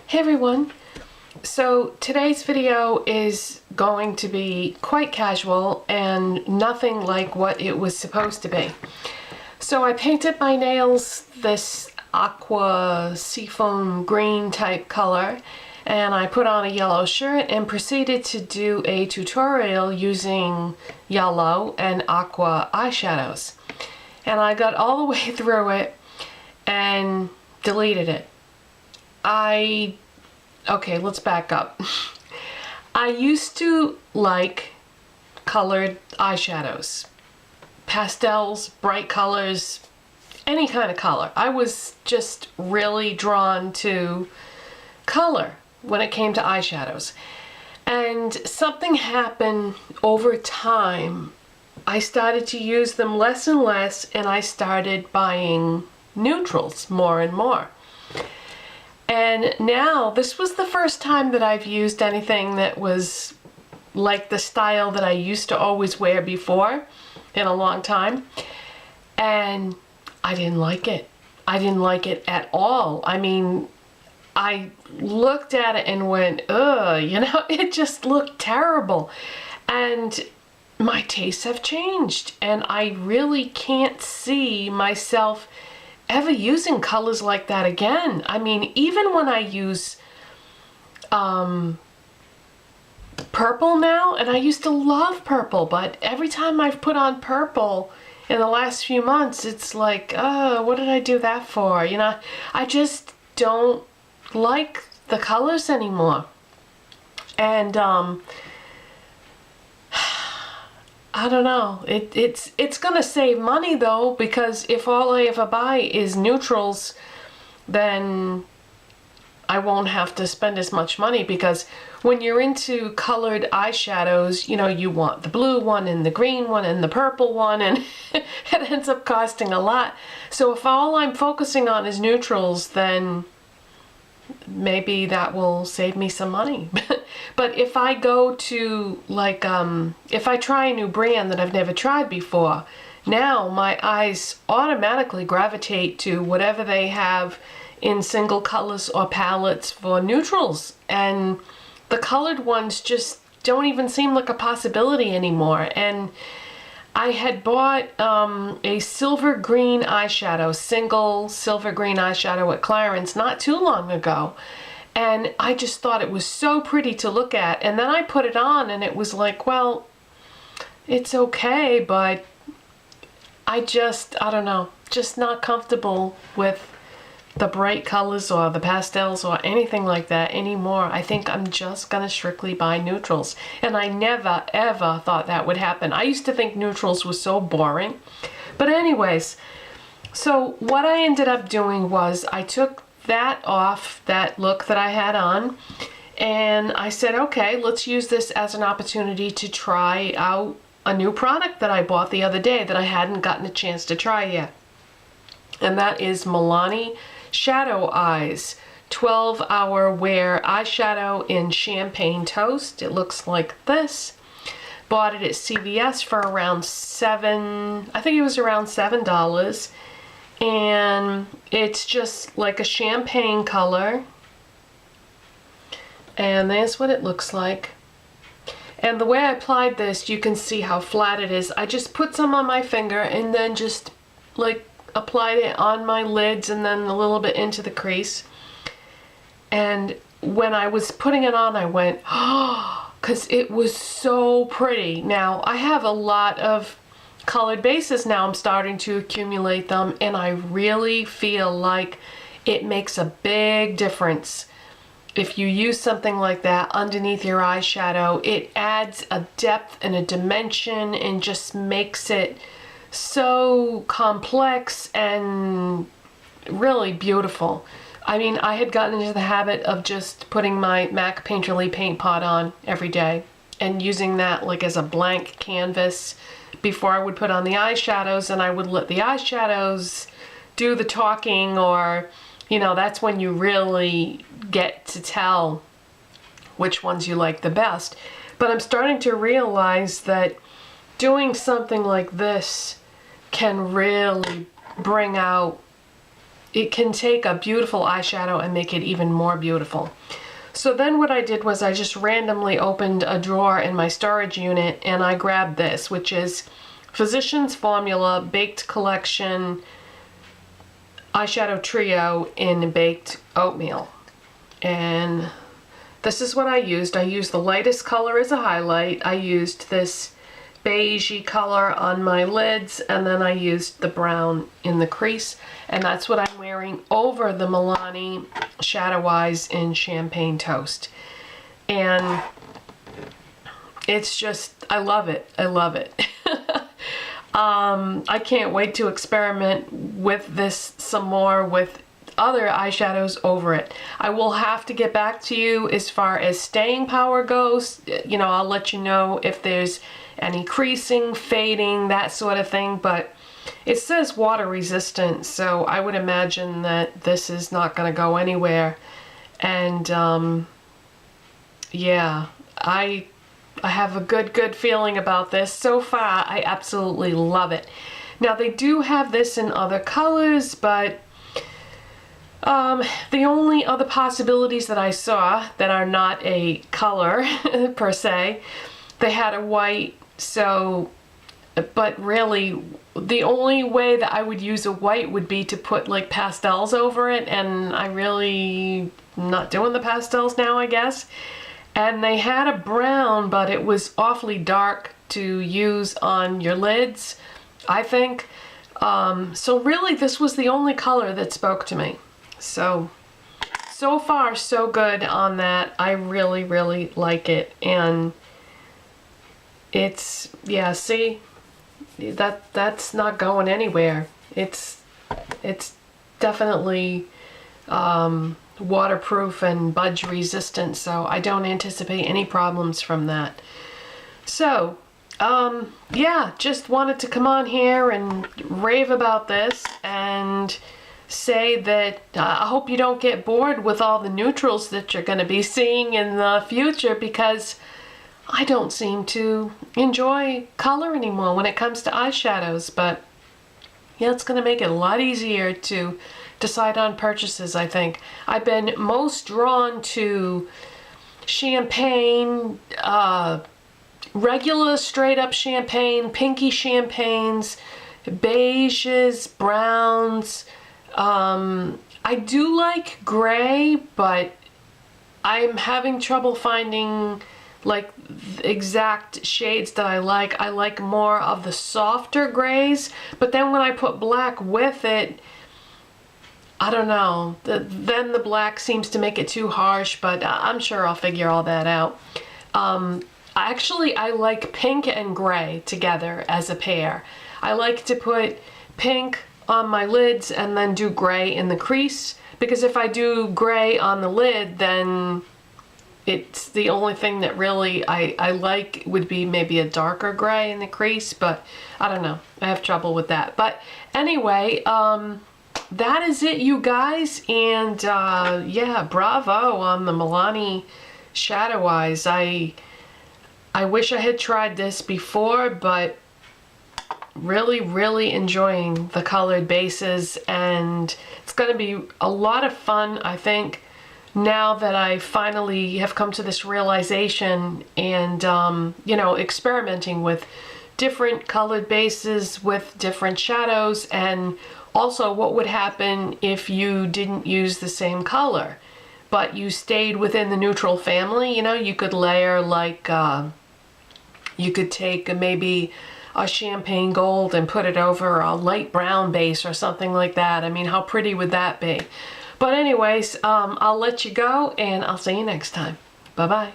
Hey everyone! So today's video is going to be quite casual and nothing like what it was supposed to be. So I painted my nails this aqua seafoam green type color, and I put on a yellow shirt and proceeded to do a tutorial using yellow and aqua eyeshadows. And I got all the way through it and deleted it. Okay, let's back up. I used to like colored eyeshadows. Pastels, bright colors, any kind of color. I was just really drawn to color when it came to eyeshadows. And something happened over time. I started to use them less and less, and I started buying neutrals more and more. And now, this was the first time that I've used anything that was like the style that I used to always wear before in a long time. And I didn't like it. I didn't like it at all. I mean, I looked at it and went, ugh, you know, it just looked terrible. And my tastes have changed, and I really can't see myself ever using colors like that again. I mean, even when I use purple now, and I used to love purple, but every time I've put on purple in the last few months, it's like, oh, what did I do that for? You know, I just don't like the colors anymore. And I don't know. It's gonna save money though, because if all I ever buy is neutrals, then I won't have to spend as much money, because when you're into colored eyeshadows, you know, you want the blue one and the green one and the purple one, and it ends up costing a lot. So if all I'm focusing on is neutrals, then maybe that will save me some money. But if I go to, like, if I try a new brand that I've never tried before, now my eyes automatically gravitate to whatever they have in single colors or palettes for neutrals. And the colored ones just don't even seem like a possibility anymore. And I had bought a silver green eyeshadow, single silver green eyeshadow at Clarins not too long ago. And I just thought it was so pretty to look at. And then I put it on and it was like, well, it's okay, but I don't know, just not comfortable with the bright colors or the pastels or anything like that anymore. I think I'm just gonna strictly buy neutrals. And I never ever thought that would happen. I used to think neutrals was so boring. But anyways, so what I ended up doing was I took that off, that look that I had on, and I said, okay, let's use this as an opportunity to try out a new product that I bought the other day that I hadn't gotten a chance to try yet. And that is Milani Shadow Eyes 12-hour wear eyeshadow in Champagne Toast. It looks like this. Bought it at CVS for around I think it was around $7. And it's just like a champagne color. And there's what it looks like. And the way I applied this, you can see how flat it is. I just put some on my finger and then just like applied it on my lids and then a little bit into the crease. And when I was putting it on, I went, oh, because it was so pretty. Now, I have a lot of colored bases now. I'm starting to accumulate them, and I really feel like it makes a big difference if you use something like that underneath your eyeshadow. It adds a depth and a dimension and just makes it so complex and really beautiful. I mean, I had gotten into the habit of just putting my MAC Painterly paint pot on every day and using that like as a blank canvas before I would put on the eyeshadows, and I would let the eyeshadows do the talking, or, you know, that's when you really get to tell which ones you like the best. But I'm starting to realize that doing something like this can really bring out it can take a beautiful eyeshadow and make it even more beautiful. So then what I did was I just randomly opened a drawer in my storage unit and I grabbed this, which is Physicians Formula Baked Collection Eyeshadow Trio in Baked Oatmeal. And this is what I used. I used the lightest color as a highlight. I used this beigey color on my lids, and then I used the brown in the crease, and that's what I'm wearing over the Milani Shadow Eyes in Champagne Toast. And it's just, I love it. I love it. I can't wait to experiment with this some more with other eyeshadows over it. I will have to get back to you as far as staying power goes. You know, I'll let you know if there's any creasing, fading, that sort of thing, but it says water resistant, so I would imagine that this is not going to go anywhere. And yeah, I have a good feeling about this. So far, I absolutely love it. Now, they do have this in other colors, but the only other possibilities that I saw that are not a color per se, they had a white, so, but really the only way that I would use a white would be to put like pastels over it, and I really not doing the pastels now, I guess. And they had a brown, but it was awfully dark to use on your lids, I think. So really this was the only color that spoke to me. So far so good on that. I really like it, and it's, yeah, see, that's not going anywhere. It's definitely waterproof and budge resistant, so I don't anticipate any problems from that. So yeah, just wanted to come on here and rave about this and say that I hope you don't get bored with all the neutrals that you're going to be seeing in the future, because I don't seem to enjoy color anymore when it comes to eyeshadows. But yeah, it's going to make it a lot easier to decide on purchases, I think. I've been most drawn to champagne, regular straight up champagne, pinky champagnes, beiges, browns. I do like gray, but I'm having trouble finding like the exact shades that I like. I like more of the softer grays, but then when I put black with it, I don't know, then the black seems to make it too harsh, but I'm sure I'll figure all that out. Actually, I like pink and gray together as a pair. I like to put pink on my lids and then do gray in the crease, because if I do gray on the lid, then it's the only thing that really I like would be maybe a darker gray in the crease, but I don't know, I have trouble with that. But anyway, that is it, you guys, and yeah, bravo on the Milani Shadow Eyes. I wish I had tried this before, but really enjoying the colored bases, and it's going to be a lot of fun, I think, now that I finally have come to this realization and you know, experimenting with different colored bases with different shadows, and also what would happen if you didn't use the same color but you stayed within the neutral family. You know, you could layer like you could take maybe a champagne gold and put it over a light brown base or something like that. I mean, how pretty would that be? But anyways, I'll let you go, and I'll see you next time. Bye-bye.